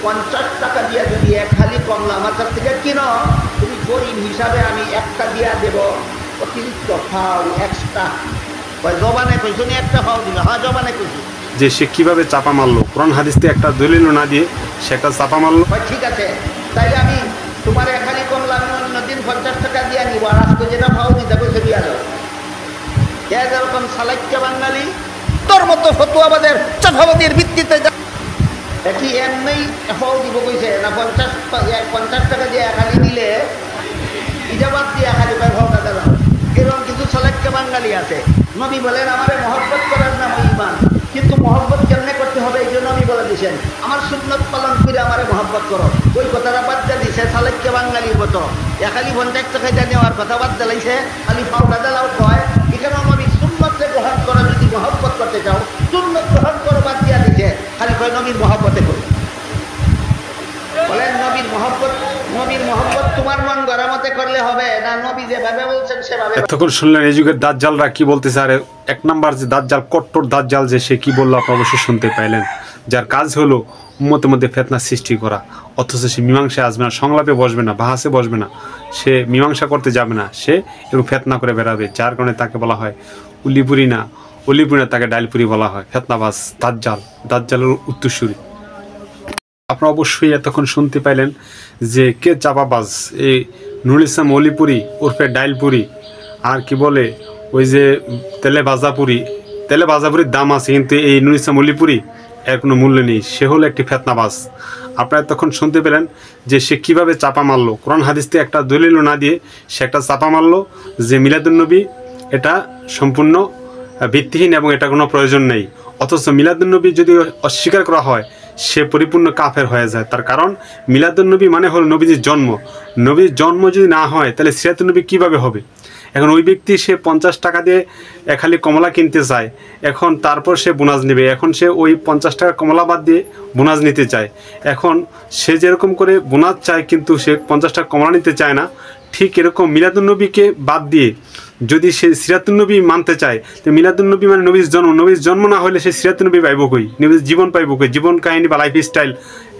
50 টাকা দিয়ে যদি এক হালি কমলা আমার কাছ থেকে কিনো, তুমি গরিব হিসাবে আমি একটা দিয়া দেব অতিরিক্ত ফাও এক্সট্রা। জবানে কইছো নি একটা ফাও দিল? হ্যাঁ জবানে কইছো। যে সে কিভাবে চাপা মারলো, কোরআন হাদিসে একটা দলিল না দিয়ে সে একটা চাপা মারলো। ঠিক আছে, তাইলে আমি তোমার এক হালি কমলা আমি অন্যদিন 50 টাকা দিয়ে নিব, আর আজকে যেটা ফাও দিতে কইছে দিয়া দাও। যেরকম সালাইক্য বাঙালি তোর মতো ফতুয়াবাদের চাঁদাবাদের ভিত্তিতে কি এমনি ফাও দিব কইছে না? 50 টাকা দিয়ে এক হালি নিলে ইজাবাদ দিয়ে এক হালি পায় ফাওটা দিলাম। এরকম কিছু সালাইক্য বাঙালি আছে। নবী বলেন আমারে মহব্বত করার নাম ঈমান, কিন্তু মহব্বত কেমনে করতে হবে এই জন্য নবী বলে দিয়েছেন আমার সুন্নত পালন করে আমারে মহব্বত করো। ওই কথাটা বাদ দিয়ে দিছে সালাইক্য বাঙালির মতো। এক হালি 50 টাকা দিয়ে নেওয়ার কথা বাদ দিলাইছে, খালি ফাওটা দিলাও কয়। এখানে নবী সুন্নতকে গ্রহণ করো, যদি মহব্বত করতে চাও সুন্নত গ্রহণ করো বাদ দিয়া দিছে, খালি কয় নবীর মহব্বতে করো। বলেন নবীর মহব্বত তোমার মন গড়া মতে করলে হবে না, নবী যেভাবে বলছেন সেভাবে। এতক্ষণ শুনলেন এই যুগের দাজ্জালরা কি বলতেছে। আর এক নাম্বার যে দাজ্জাল, কট্টর দাজ্জাল যে সে কি বললো আপনারা অবশ্যই শুনতে পাইলেন। যার কাজ হলো উম্মতের মধ্যে ফিতনা সৃষ্টি করা, অথচ সে মীমাংসায় আসবে না, সংলাপে বসবে না, বাহাসে বসবে না, সে মীমাংসা করতে যাবে না, সে এরকম ফিতনা করে বেড়াবে। যার কারণে তাকে বলা হয় উলিপুরি না, তাকে ডাইলপুরি বলা হয়। ফিতনাবাজ দাজ্জালের উত্তরসূরি। আপনারা অবশ্যই এতক্ষণ শুনতে পাইলেন যে কে চাপাবাজ, এই নুরুল ইসলাম অলিপুরি ওরফে ডাইলপুরি, আর কি বলে ওই যে তেলে ভাজাপুরির দাম আছে, কিন্তু এই নুরুল ইসলাম অলিপুরি এর কোনো মূল্য নেই। সে হলো একটি ফিতনাবাজ। আপনারা এতক্ষণ শুনতে পেলেন যে সে কিভাবে চাপা মারলো। কোরআন হাদিসে একটা দলিল না দিয়ে সে একটা চাপা মারলো যে মিলাদুন্নবী এটা সম্পূর্ণ ভিত্তিহীন এবং এটা কোনো প্রয়োজন নেই। অথচ মিলাদুন্নবী যদি অস্বীকার করা হয় সে পরিপূর্ণ কাফের হয়ে যায়। তার কারণ মিলাদুন্নবী মানে হলো নবীজির জন্ম। নবীর জন্ম যদি না হয় তাহলে সিরাতুন্নবী কীভাবে হবে? এখন ওই ব্যক্তি সে 50 টাকা দিয়ে এক হালি কমলা কিনতে চায়, এখন তারপর সে বোনাস নেবে। এখন সে ওই 50 টাকার কমলা বাদ দিয়ে বোনাস নিতে চায়। এখন সে যেরকম করে বোনাস চায় কিন্তু সে 50 টাকা কমলা নিতে চায় না। ঠিক এরকম মিলাদুন্নবীকে বাদ দিয়ে যদি সে সিরাতুন্নবী মানতে চায়, তো মিলাদুন্নবী মানে নবীর জন্ম না হলে সে সিরাতুন্নবী পাইব কই? নবীর জীবন পাইব কই? জীবন কাহিনী বা লাইফ স্টাইল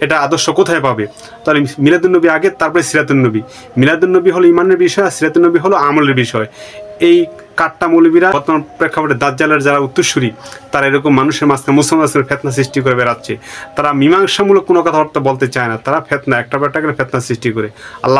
এটা আদর্শ কোথায় পাবে? তাহলে মিলাদুন্নবী আগে, তারপরে সিরাতুন্নবী। মিলাদুন্নবী হলো ইমানের বিষয়, আর সিরাতুন্নবী হলো আমলের বিষয়। এই কাট্টা মৌলবীরা বর্তমান প্রেক্ষাপটে দাজ্জালের যারা উত্তরসূরি, তারা এরকম মানুষের মাঝখানে মুসলমানদের ফিতনা সৃষ্টি করে বেড়াচ্ছে। তারা মীমাংসামূলক কোনো কথাবার্তা বলতে চায় না, তারা ফিতনা একটা করে ফিতনা সৃষ্টি করে। আল্লাহ